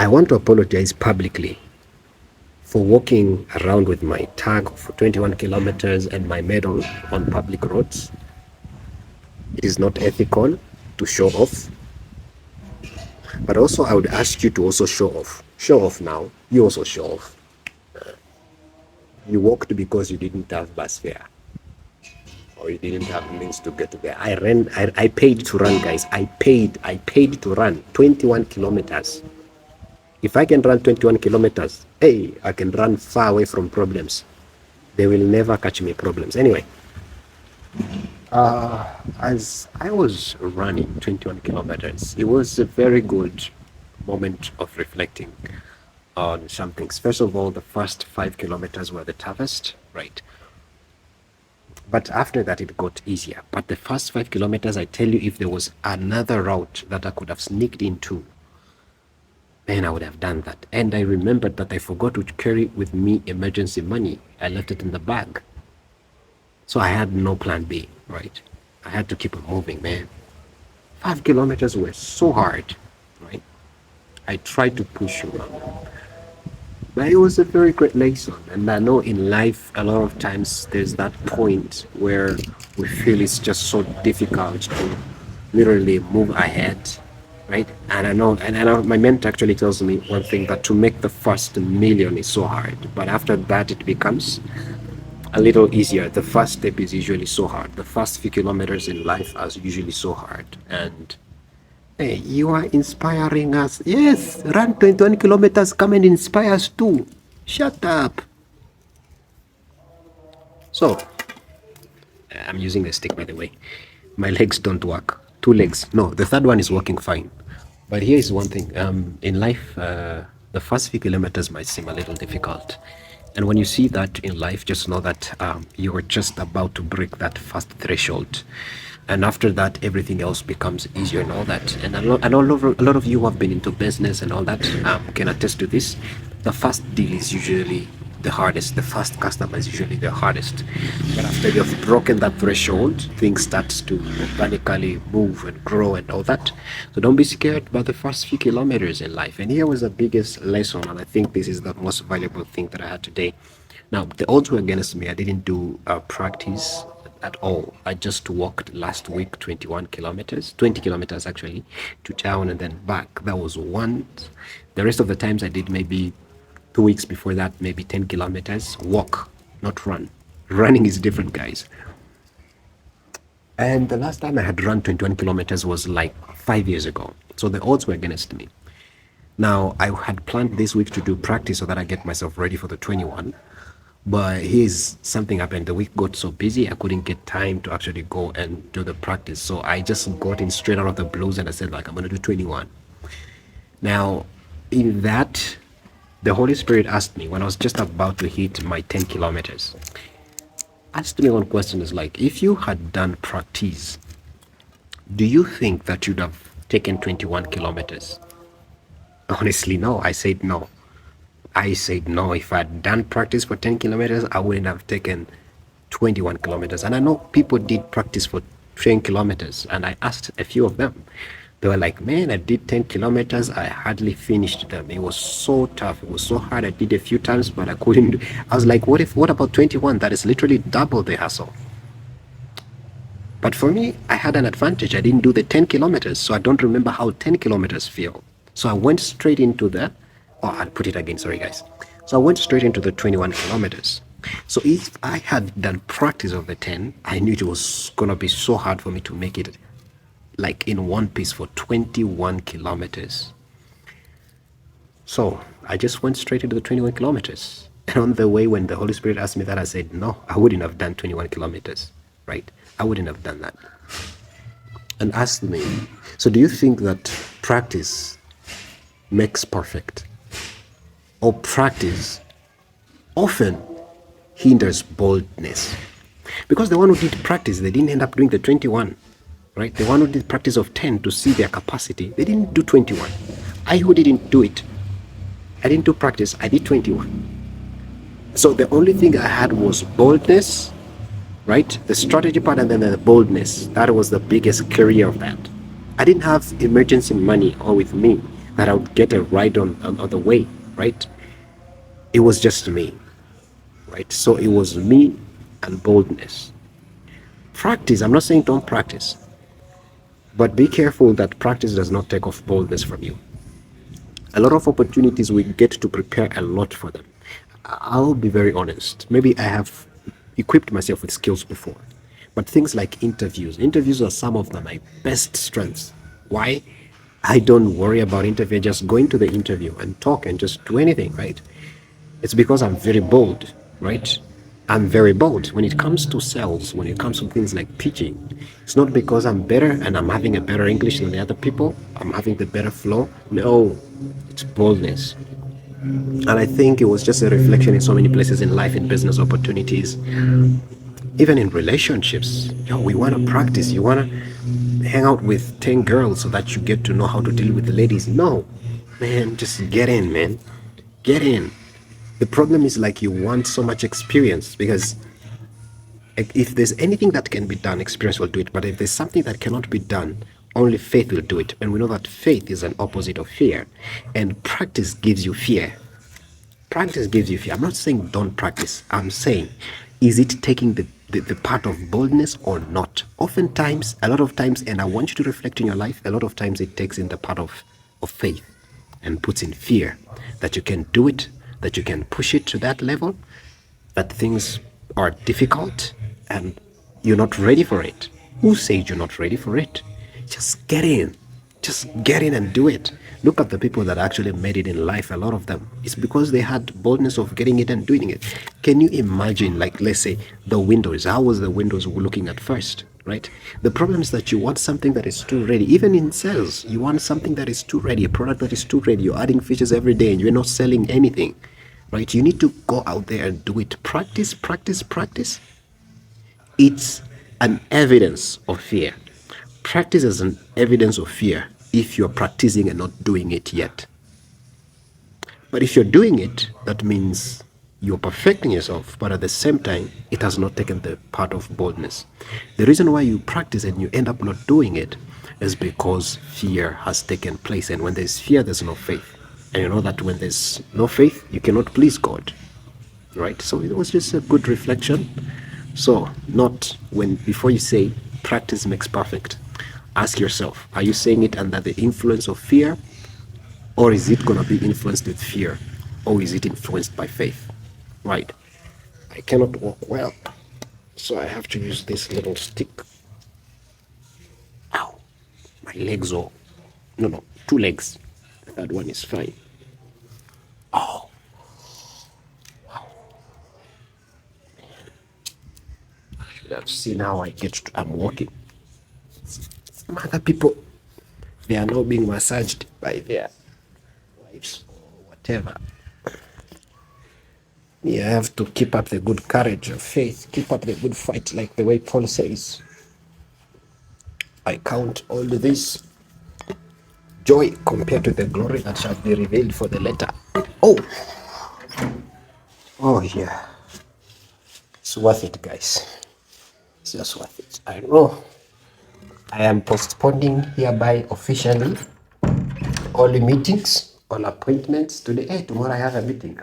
I want to apologize publicly for walking around with my tag for 21 kilometers and my medal on public roads. It is not ethical to show off. But also, I would ask you to also show off. Show off now. You also show off. You walked because you didn't have bus fare, or you didn't have means to get there. I paid to run, guys. I paid to run 21 kilometers. If I can run 21 kilometers, hey, I can run far away from problems. They will never catch me problems. Anyway, as I was running 21 kilometers, it was a very good moment of reflecting on some things. First of all, the first 5 kilometers were the toughest, right? But after that, it got easier. But the first 5 kilometers, I tell you, if there was another route that I could have sneaked into, then I would have done that. And I remembered that I forgot to carry with me emergency money. I left it in the bag. So I had no plan B, right? I had to keep on moving, man. 5 kilometers were so hard, right? I tried to push around. But it was a very great lesson. And I know in life, a lot of times there's that point where we feel it's just so difficult to literally move ahead, right? And I know my mentor actually tells me one thing, that to make the first million is so hard, but after that it becomes a little easier. The first step is usually so hard. The first few kilometers in life are usually so hard. And hey, you are inspiring us. Yes, run 21 kilometers, come and inspire us too. Shut up. So, I'm using a stick, by the way. My legs don't work. 2 legs. No, the third one is working fine. But here is one thing. In life, the first few kilometers might seem a little difficult. And when you see that in life, just know that you are just about to break that first threshold. And after that, everything else becomes easier and all that. And a lot of you who have been into business and all that can attest to this. The first deal is usually the hardest. The first customer is usually the hardest. But after you've broken that threshold, things start to organically move and grow and all that. So don't be scared about the first few kilometers in life. And here was the biggest lesson, and I think this is the most valuable thing that I had today. Now, the odds were against me. I didn't do practice at all. I just walked last week 20 kilometers actually, to town and then back. That was one. The rest of the times I did maybe 2 weeks before that, maybe 10 kilometers, walk, not run. Running is different, guys. And the last time I had run 21 kilometers was like 5 years ago. So the odds were against me. Now, I had planned this week to do practice so that I get myself ready for the 21. But here's something happened. The week got so busy, I couldn't get time to actually go and do the practice. So I just got in straight out of the blues and I said, like, I'm going to do 21. Now, in that, the Holy Spirit asked me when I was just about to hit my 10 kilometers, asked me one question, is like, if you had done practice, do you think that you'd have taken 21 kilometers? Honestly, no. I said no. If I had done practice for 10 kilometers, I wouldn't have taken 21 kilometers. And I know people did practice for 10 kilometers, and I asked a few of them. They were like, man, I did 10 kilometers. I hardly finished them. It was so tough. It was so hard. I did a few times, but I couldn't. I was like, what about 21? That is literally double the hassle. But for me, I had an advantage. I didn't do the 10 kilometers, so I don't remember how 10 kilometers feel. So I went straight into the, I'll put it again, sorry guys. So I went straight into the 21 kilometers. So if I had done practice of the 10, I knew it was going to be so hard for me to make it like in one piece for 21 kilometers. So I just went straight into the 21 kilometers. And on the way, when the Holy Spirit asked me that, I said, no, I wouldn't have done 21 kilometers, right? I wouldn't have done that. And asked me, so do you think that practice makes perfect? Or practice often hinders boldness? Because the one who did practice, they didn't end up doing the 21, right? The one who did practice of 10 to see their capacity, they didn't do 21. I who didn't do it, I didn't do practice, I did 21. So the only thing I had was boldness, right? The strategy part and then the boldness. That was the biggest carrier of that. I didn't have emergency money all with me. that I would get a ride on the way, right? It was just me, right? So it was me and boldness. Practice, I'm not saying don't practice, but be careful that practice does not take off boldness from you. A lot of opportunities, we get to prepare a lot for them. I'll be very honest. Maybe I have equipped myself with skills before, but things like interviews are some of my best strengths. Why? I don't worry about interview. Just go into the interview and talk and just do anything, right? It's because I'm very bold, right? I'm very bold when it comes to sales, when it comes to things like pitching. It's not because I'm better and I'm having a better English than the other people, I'm having the better flow. No, it's boldness. And I think it was just a reflection in so many places in life, in business opportunities, even in relationships. We want to practice. You want to hang out with 10 girls so that you get to know how to deal with the ladies. No, man, just get in, man. Get in. The problem is like you want so much experience, because if there's anything that can be done, experience will do it. But if there's something that cannot be done, only faith will do it. And we know that faith is an opposite of fear. And practice gives you fear. Practice gives you fear. I'm not saying don't practice. I'm saying, is it taking the part of boldness or not? Oftentimes, a lot of times, and I want you to reflect in your life, a lot of times it takes in the part of faith and puts in fear that you can do it, that you can push it to that level, that things are difficult and you're not ready for it. Who said you're not ready for it? Just get in. Just get in and do it. Look at the people that actually made it in life. A lot of them, it's because they had boldness of getting it and doing it. Can you imagine, like, let's say the Windows? How was the Windows looking at first, right? The problem is that you want something that is too ready. Even in sales, you want something that is too ready, a product that is too ready. You're adding features every day and you're not selling anything, right? You need to go out there and do it. Practice, practice, practice. It's an evidence of fear. Practice is an evidence of fear if you're practicing and not doing it yet. But if you're doing it, that means you're perfecting yourself, but at the same time, it has not taken the part of boldness. The reason why you practice and you end up not doing it is because fear has taken place. And when there's fear, there's no faith. And you know that when there's no faith, you cannot please God. Right? So it was just a good reflection. So, not when, before you say practice makes perfect, ask yourself, are you saying it under the influence of fear? Or is it going to be influenced with fear? Or is it influenced by faith? Right. I cannot walk well, so I have to use this little stick. Ow. My legs are... No, 2 legs. The third one is fine. Oh. Wow. I should have seen how I get to... I'm walking. Some other people, they are now being massaged by their wives or whatever. You have to keep up the good courage of faith, keep up the good fight, like the way Paul says. I count all this joy compared to the glory that shall be revealed for the latter. Oh yeah, it's worth it, guys. It's just worth it. I know I am postponing hereby officially all the meetings, all appointments today. Tomorrow I have a meeting.